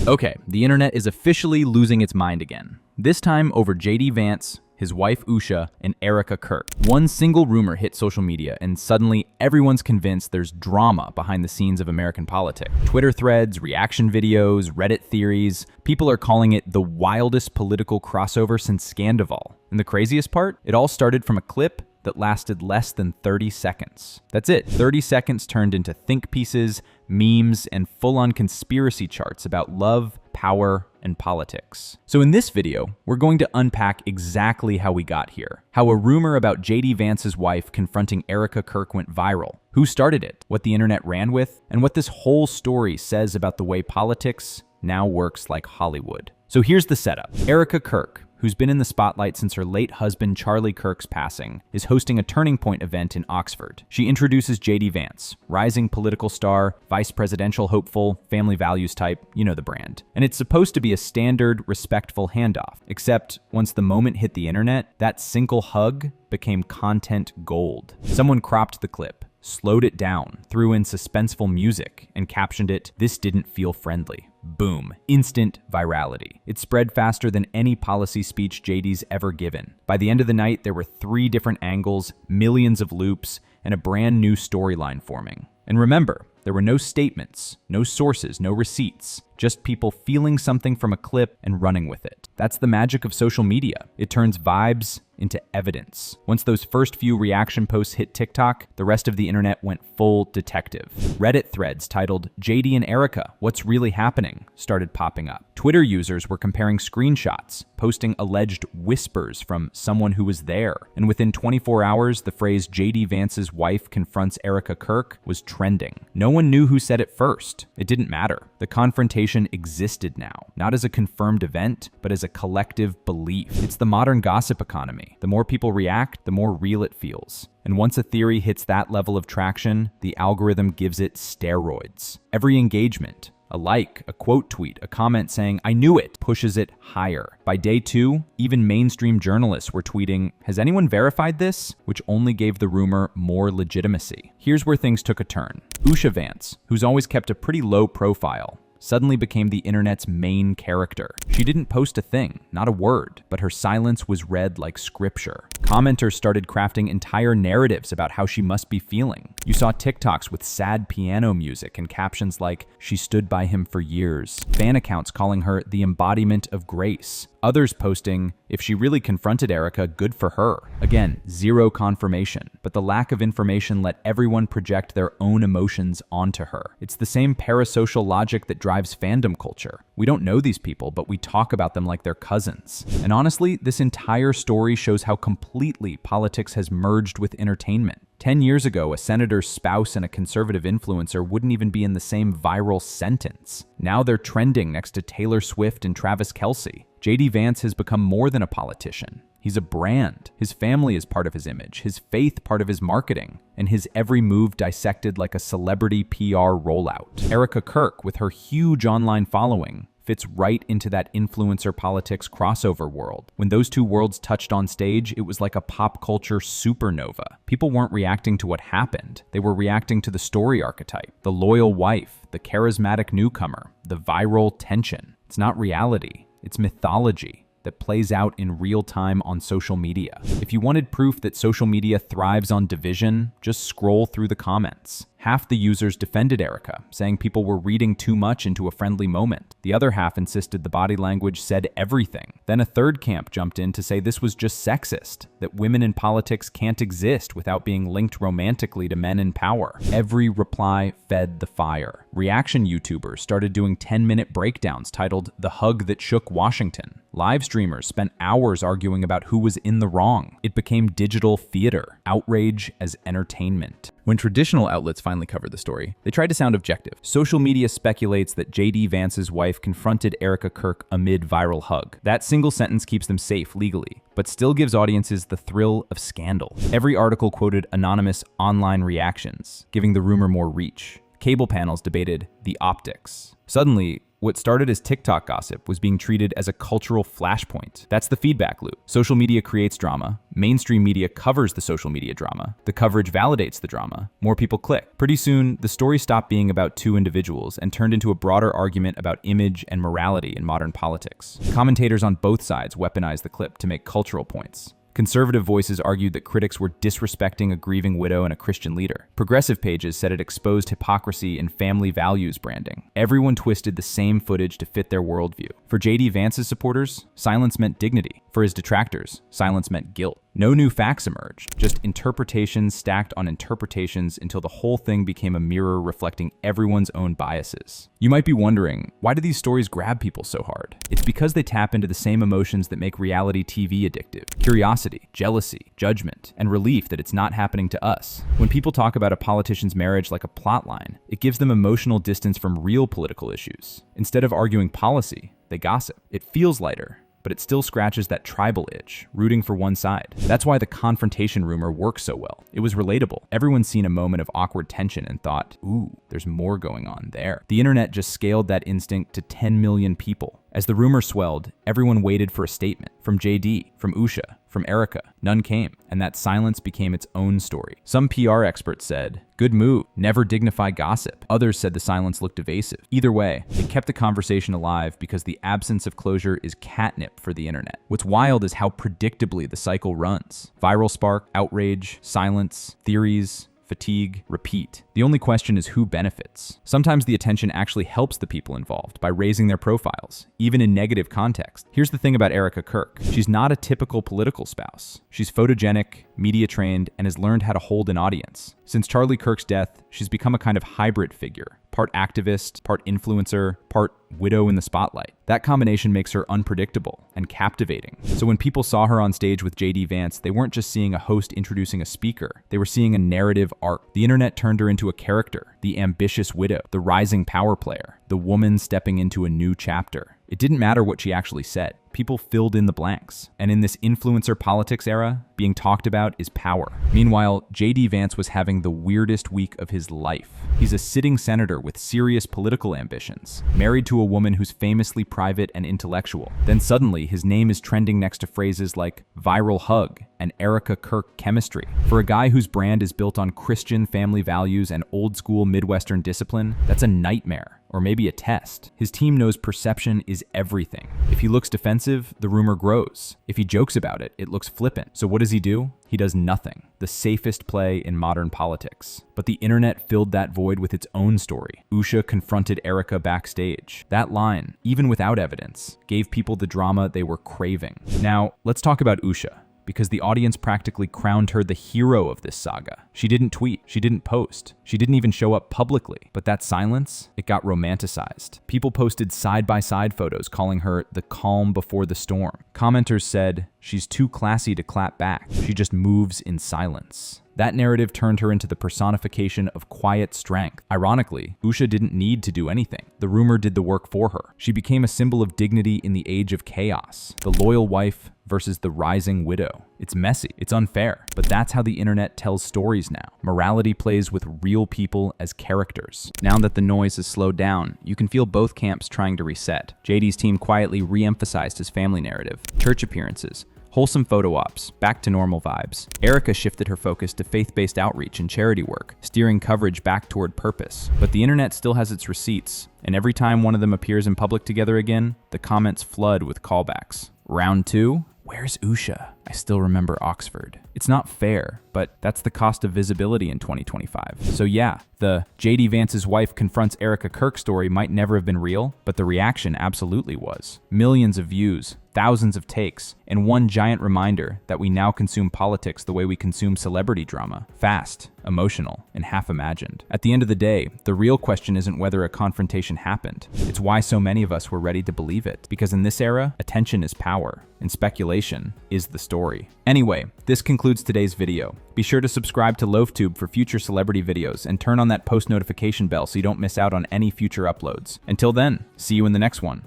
Okay, the internet is officially losing its mind again. This time over JD Vance, his wife Usha, and Erika Kirk. One single rumor hit social media, and suddenly everyone's convinced there's drama behind the scenes of American politics. Twitter threads, reaction videos, Reddit theories, people are calling it the wildest political crossover since Scandival. And the craziest part? It all started from a clip that lasted less than 30 seconds. That's it. 30 seconds turned into think pieces, memes, and full-on conspiracy charts about love, power, and politics. So in this video, we're going to unpack exactly how we got here, how a rumor about JD Vance's wife confronting Erika Kirk went viral, who started it, what the internet ran with, and what this whole story says about the way politics now works like Hollywood. So here's the setup. Erika Kirk, who's been in the spotlight since her late husband Charlie Kirk's passing, is hosting a Turning Point event in Oxford. She introduces JD Vance, rising political star, vice presidential hopeful, family values type, you know the brand. And it's supposed to be a standard, respectful handoff, except once the moment hit the internet, that single hug became content gold. Someone cropped the clip, slowed it down, threw in suspenseful music, and captioned it, "This didn't feel friendly." Boom. Instant virality. It spread faster than any policy speech JD's ever given. By the end of the night, there were 3 different angles, millions of loops, and a brand new storyline forming. And remember, there were no statements, no sources, no receipts, just people feeling something from a clip and running with it. That's the magic of social media. It turns vibes into evidence. Once those first few reaction posts hit TikTok, the rest of the internet went full detective. Reddit threads titled "JD and Erika, What's Really Happening?" started popping up. Twitter users were comparing screenshots, posting alleged whispers from someone who was there. And within 24 hours, the phrase JD Vance's wife confronts Erika Kirk was trending. No one knew who said it first. It didn't matter. The confrontation existed now, not as a confirmed event, but as a collective belief. It's the modern gossip economy. The more people react, the more real it feels. And once a theory hits that level of traction, the algorithm gives it steroids. Every engagement, a like, a quote tweet, a comment saying, "I knew it," pushes it higher. By day 2, even mainstream journalists were tweeting, "Has anyone verified this?" which only gave the rumor more legitimacy. Here's where things took a turn. Usha Vance, who's always kept a pretty low profile, suddenly became the internet's main character. She didn't post a thing, not a word, but her silence was read like scripture. Commenters started crafting entire narratives about how she must be feeling. You saw TikToks with sad piano music and captions like, "She stood by him for years." Fan accounts calling her the embodiment of grace. Others posting, "If she really confronted Erika, good for her." Again, zero confirmation, but the lack of information let everyone project their own emotions onto her. It's the same parasocial logic that drives fandom culture. We don't know these people, but we talk about them like they're cousins. And honestly, this entire story shows how completely politics has merged with entertainment. 10 years ago, a senator's spouse and a conservative influencer wouldn't even be in the same viral sentence. Now they're trending next to Taylor Swift and Travis Kelce. JD Vance has become more than a politician. He's a brand. His family is part of his image, his faith part of his marketing, and his every move dissected like a celebrity PR rollout. Erika Kirk, with her huge online following, fits right into that influencer politics crossover world. When those two worlds touched on stage, it was like a pop culture supernova. People weren't reacting to what happened. They were reacting to the story archetype, the loyal wife, the charismatic newcomer, the viral tension. It's not reality, it's mythology that plays out in real time on social media. If you wanted proof that social media thrives on division, just scroll through the comments. Half the users defended Erika, saying people were reading too much into a friendly moment. The other half insisted the body language said everything. Then a third camp jumped in to say this was just sexist, that women in politics can't exist without being linked romantically to men in power. Every reply fed the fire. Reaction YouTubers started doing 10-minute breakdowns titled "The Hug That Shook Washington." Live streamers spent hours arguing about who was in the wrong. It became digital theater, outrage as entertainment. When traditional outlets finally covered the story, they tried to sound objective. Social media speculates that JD Vance's wife confronted Erika Kirk amid viral hug. That single sentence keeps them safe legally, but still gives audiences the thrill of scandal. Every article quoted anonymous online reactions, giving the rumor more reach. Cable panels debated the optics. Suddenly, What started as TikTok gossip was being treated as a cultural flashpoint. That's the feedback loop. Social media creates drama. Mainstream media covers the social media drama. The coverage validates the drama. More people click. Pretty soon, the story stopped being about two individuals and turned into a broader argument about image and morality in modern politics. Commentators on both sides weaponized the clip to make cultural points. Conservative voices argued that critics were disrespecting a grieving widow and a Christian leader. Progressive pages said it exposed hypocrisy in family values branding. Everyone twisted the same footage to fit their worldview. For JD Vance's supporters, silence meant dignity. For his detractors, silence meant guilt. No new facts emerged, just interpretations stacked on interpretations until the whole thing became a mirror reflecting everyone's own biases. You might be wondering, why do these stories grab people so hard? It's because they tap into the same emotions that make reality TV addictive: curiosity, jealousy, judgment, and relief that it's not happening to us. When people talk about a politician's marriage like a plotline, it gives them emotional distance from real political issues. Instead of arguing policy, they gossip. It feels lighter, but it still scratches that tribal itch, rooting for one side. That's why the confrontation rumor works so well. It was relatable. Everyone's seen a moment of awkward tension and thought, ooh, there's more going on there. The internet just scaled that instinct to 10 million people. As the rumor swelled, everyone waited for a statement. From JD, from Usha, from Erika. None came, and that silence became its own story. Some PR experts said, good move, never dignify gossip. Others said the silence looked evasive. Either way, it kept the conversation alive because the absence of closure is catnip for the internet. What's wild is how predictably the cycle runs. Viral spark, outrage, silence, theories, fatigue, repeat. The only question is who benefits. Sometimes the attention actually helps the people involved by raising their profiles, even in negative context. Here's the thing about Erika Kirk. She's not a typical political spouse. She's photogenic, media trained, and has learned how to hold an audience. Since Charlie Kirk's death, she's become a kind of hybrid figure. Part activist, part influencer, part widow in the spotlight. That combination makes her unpredictable and captivating. So when people saw her on stage with JD Vance, they weren't just seeing a host introducing a speaker. They were seeing a narrative arc. The internet turned her into a character, the ambitious widow, the rising power player, the woman stepping into a new chapter. It didn't matter what she actually said. People filled in the blanks. And in this influencer politics era, being talked about is power. Meanwhile, JD Vance was having the weirdest week of his life. He's a sitting senator with serious political ambitions, married to a woman who's famously private and intellectual. Then suddenly, his name is trending next to phrases like viral hug and Erika Kirk chemistry. For a guy whose brand is built on Christian family values and old school Midwestern discipline, that's a nightmare. Or maybe a test. His team knows perception is everything. If he looks defensive, the rumor grows. If he jokes about it, it looks flippant. So what does he do? He does nothing. The safest play in modern politics. But the internet filled that void with its own story. Usha confronted Erika backstage. That line, even without evidence, gave people the drama they were craving. Now, let's talk about Usha, because the audience practically crowned her the hero of this saga. She didn't tweet, she didn't post, she didn't even show up publicly. But that silence, it got romanticized. People posted side-by-side photos calling her the calm before the storm. Commenters said, she's too classy to clap back. She just moves in silence. That narrative turned her into the personification of quiet strength. Ironically, Usha didn't need to do anything. The rumor did the work for her. She became a symbol of dignity in the age of chaos. The loyal wife versus the rising widow. It's messy, it's unfair, but that's how the internet tells stories now. Morality plays with real people as characters. Now that the noise has slowed down, you can feel both camps trying to reset. JD's team quietly re-emphasized his family narrative, church appearances, wholesome photo ops, back to normal vibes. Erika shifted her focus to faith-based outreach and charity work, steering coverage back toward purpose. But the internet still has its receipts, and every time one of them appears in public together again, the comments flood with callbacks. Round 2? Where's Usha? I still remember Oxford. It's not fair, but that's the cost of visibility in 2025. So yeah, the JD Vance's wife confronts Erika Kirk story might never have been real, but the reaction absolutely was. Millions of views, thousands of takes, and one giant reminder that we now consume politics the way we consume celebrity drama. Fast, emotional, and half-imagined. At the end of the day, the real question isn't whether a confrontation happened. It's why so many of us were ready to believe it. Because in this era, attention is power, and speculation is the story. Anyway, this concludes today's video. Be sure to subscribe to LoafTube for future celebrity videos and turn on that post notification bell so you don't miss out on any future uploads. Until then, see you in the next one.